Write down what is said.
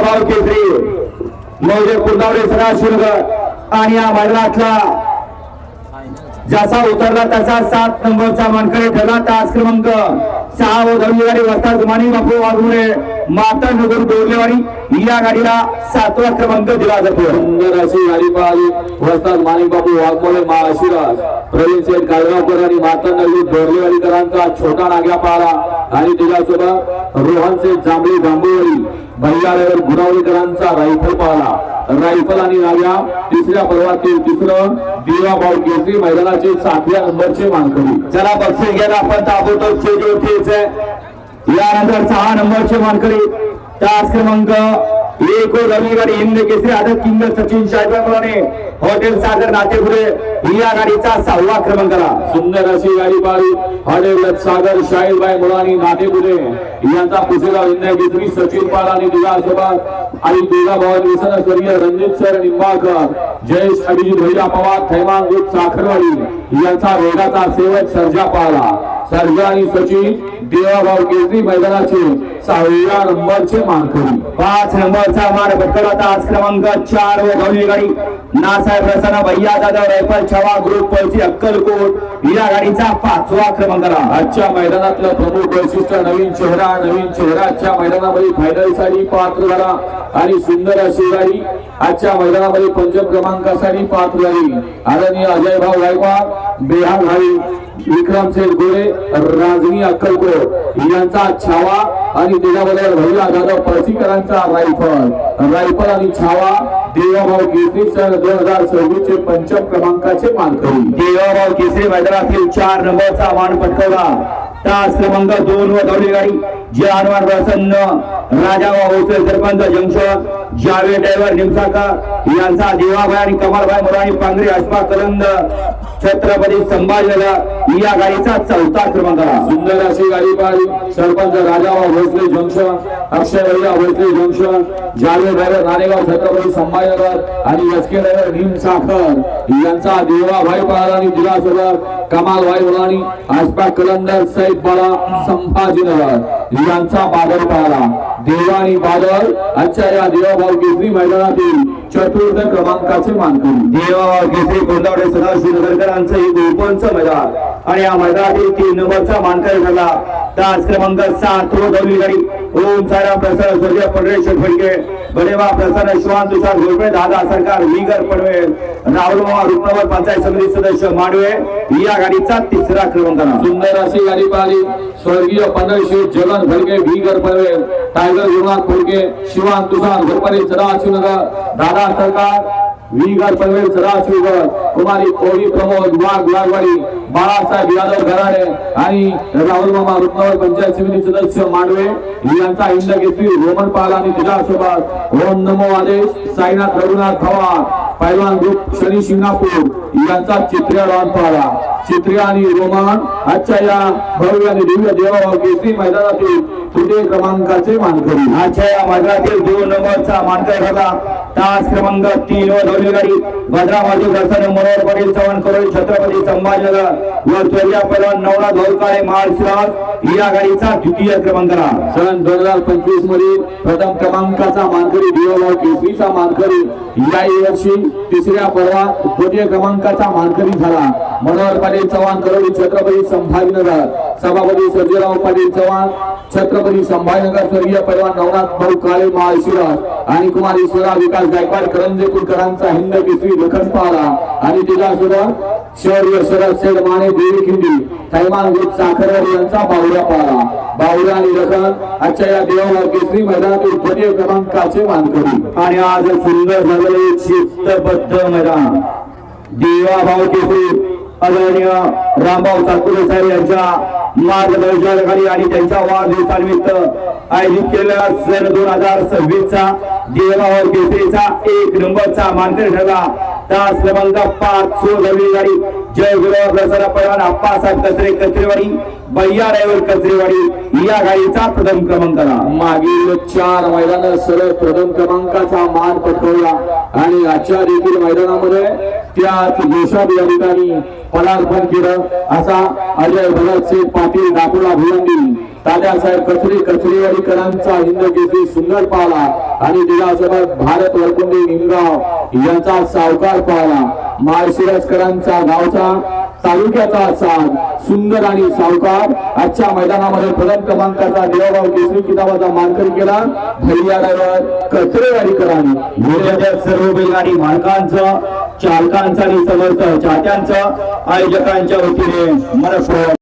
भाव केसरी मौजे कुर्दावडे सदाशिवनगर आणि या मैदानातला जसा उतरला तसा 7 नंबरचा मानकरी ठरला. तास क्रमांक 6 व धनुगाडी वस्ता जुमानी बापू वाघुरे माता नगर दोरलेवाडी या गाडीला 7वा क्रमांक दिला जातो. सुंदर अशी गाडी पाहिली वस्ता जुमानी बापू वाघुरे महाशिराज प्रवीण शेठ काळगावकर आणि माता नगर दोरलेवाडीकरांचा छोटा नाग्या पाहिला आणि त्याच्यासोबत रोहन शेठ जांभळी जांभूळवाडी भैयावर गुरावलीकरांचा रायफल पाहिला. रायफल आणि नाग्या तिसऱ्या पर्वातील तिसरं दिवा भाऊ केसरी मैदानाचे 7व्या नंबरचे मानकरी. चला बक्षीस घ्यायला आपण ताबडतोब चेजोटीच यानंतर 6 नंबरचे मानकरी तास क्रमांक 1 व रविवारी हिंद केसरी आदत किंग सचिन शाहबाने हॉटेल सागर नातेपुरे या गाडीचा 6वा क्रमांकाला. सुंदर अशी गाडी पाहिली हॉटेल सागर शाहीबाई मुलानी नातेपुरे यांचा पुसेगाव हिंद केसरी सचिन पाल आणि तुझ्यासोबत आणि तुझा भाऊ व्यसन स्वर्गीय रणजित सर निंबाळकर जयेश अभिजित भैया पवार थैमान ग्रुप साखरवाडी यांचा वेगाचा सेवक सर्जा पाहला. सर्जा आणि सचिन देवाभाऊ केसरी मैदानाचे 6व्या नंबरचे मानकरी. 5 नंबरचा मान पटकवला तास क्रमांक 4 व धावली गाडी नासाहेब प्रसन्न भैया जाधव रायफल छवा ग्रुप पळसी अक्कलकोट या गाडीचा 5वा क्रमांकाला. आजच्या मैदानातलं प्रमुख वैशिष्ट्य नवीन चेहराच्या मैदानामध्ये फायनलसाठी पात्र झाला आणि सुंदर अशी गाडी आजच्या मैदानामध्ये पंचम क्रमांकासाठी पात्र झाली. आदरणीय अजय भाऊ गायकवाड बेहाल भाई विक्रम शेठ गोरे राजनी अक्कलकोट यांचा छावा आणि त्याच्याबरोबर भैया जाधव पळसीकरांचा रायफल आणि छावा देवाभाऊ केसरी सन 2026 चे पंचम क्रमांकाचे मानकरी. देवाभाऊ केसरी मैदानातील 4 नंबरचा मान पटकवला तास क्रमांक 2 व धावली गाडी जे हनुमान प्रसन्न राजाभाऊ भोसले सरपंच जंक्शन जावेद ड्रायव्हर निमसाकर यांचा देवाभाई आणि कमलभाई मुराणी पांगरी अशफाक कलंद छत्रपती संभाजीनगर या गाडीचा 4था क्रमांकाला. सुंदर अशी गाडी पाहिली सरपंच राजाभाऊ भोसले जंक्शन अक्षय भैया भोसले जंक्शन जावेद ड्रायव्हर नाणेगाव छत्रपती संभाजीनगर आणि एसके ड्रायव्हर निमसाकर यांचा देवाभाई पाहला आणि दिलासोबत कमालभाई मुलाणी अशफाक कलंदर सैफ बाळा संभाजीनगर यांचा बादल पाहला. देवा आणि बादल आजच्या या देवाभाऊ केसरी मैदानातील 4th क्रमांकाचे मानकरी. देवाभाऊ केसरी कोंडावडे सदाशिवनगरकरांचं हे गोपनचं मैदान आणि या मैदानातील 3 नंबरचा मानकरी ठरला तास क्रमांक 7 व धावली गाडी ओम सारा प्रसन्न स्वर्गीय पंढरेश्वर फडके बडेवा प्रसन्न शिवान तुषार घोरपडे दादा सरकार वीगर पनवेल राहुल मामा रुपनगर पंचायत समिती सदस्य मांडवे या गाडीचा 3रा क्रमांकाला. सुंदर अशी गाडी पाहिली स्वर्गीय पंढरेश्वर जगन फडके वीगर पनवेल टायगर गुरुनाथ फडके शिवान तुषार घोरपडे सदाशिवनगर दादा सरकार वीगर पनवेल सदाशिवनगर कुमारी कोळी प्रमोद वाघवाडी बाळासाहेब यादव घराणे आणि राहुल मामा रुपनगर पंचायत समिती सदस्य मांडवे यांचा हिंद केसरी रोमन पाल आणि तुझ्यासोबत ओम नमो आदेश साईनाथ रघुनाथ पवार पैलवान ग्रुप शनी शिंगणापूर यांचा चित्र्या डॉन पाहला. चित्र्या आणि रोमन आजच्या या भव्य आणि दिव्य देवाभाऊ केसरी मैदानातील 3 क्रमांकाचे मानकरी. आजच्या या मैदानातील 2 नंबरचा मानकरी ठरला तास क्रमांक 3 व धावली गाडी भद्रामाजी प्रसन्न मनोहर पाटील चव्हाण करोळी छत्रपती संभाजीनगर व चोरिया पैलवान नवनाथ भाऊकाळे महाराष्ट्र या गाडीचा 2य क्रमांकाला. सन 2025 मध्ये प्रथम क्रमांकाचा मानकरी देवाभाऊ केसरीचा मानकरी या वर्षी 3ऱ्या पर्वात 2य क्रमांकाचा मानकरी झाला. मनोहर पाटील चव्हाण करोळी छत्रपती संभाजीनगर सभापती सर्जेराव पाटील चव्हाण छत्रपती संभाजीनगर स्वर्गीय पैलवान नवनाथ भाऊ काळे महाशिराज आणि कुमार ईश्वरा विकास गायकवाड करंजेपूरकरांचा हिंद केसरी लखन पाहला आणि त्याच्यासोबत शौर्य शरद शेड माने देवी खिंडी थैमान ग्रुप साखरवाडी यांचा बावड्या पाहला. बावड्या आणि लखन आजच्या या देवाभाऊ केसरी मैदानातील 2य क्रमांकाचे मानकरी. आणि आज सुंदर झालेले शिस्तबद्ध मैदान देवाभाऊ केसरी आदरणीय रामभाऊ सातपुते साहेब यांच्या मार्गदर्शनाखाली आणि त्यांच्या वाढदिवसानिमित्त आयोजित केलेला सन 2026 चा देवाभाऊ केसरीचा 1 नंबरचा मानकरी ठरला तास क्रमांक 5 व धावली गाडी जय गुरुवार प्रसन्न पैलवान आप्पासाहेब कचरे कचरेवाडी भैया ड्रायव्हर कचरेवाडी या गाडीचा प्रथम क्रमांकाला. मागील 4 मैदानात सलग प्रथम क्रमांकाचा मान पटकवला आणि आजच्या देखील मैदानामध्ये त्याच यशाबी या ठिकाणी पदार्पण केलं असा अजय भगतसिंग पाटील नागपूरला भिवंडी तात्यासाहेब कचरेवाडीकरांचा हिंद केसरी सुंदर पाहला आणि दिलासोबत भारत वरकुंडी निमगाव यांचा सावकार पाहला माळशिरसकरांचा गावचा तालुक्याचा साज सुंदर आणि सावकार आजच्या मैदानामध्ये प्रथम क्रमांकाचा देवभाव केसरी किताबाचा मानकरी केला भैया ड्रायव्हर कचरेवाडीकरांनी मोठ्या सर्व बैलगाडी मालकांचं चालकांचं आणि समर्थ चाहत्यांचं आयोजकांच्या वतीने मनपूर्वक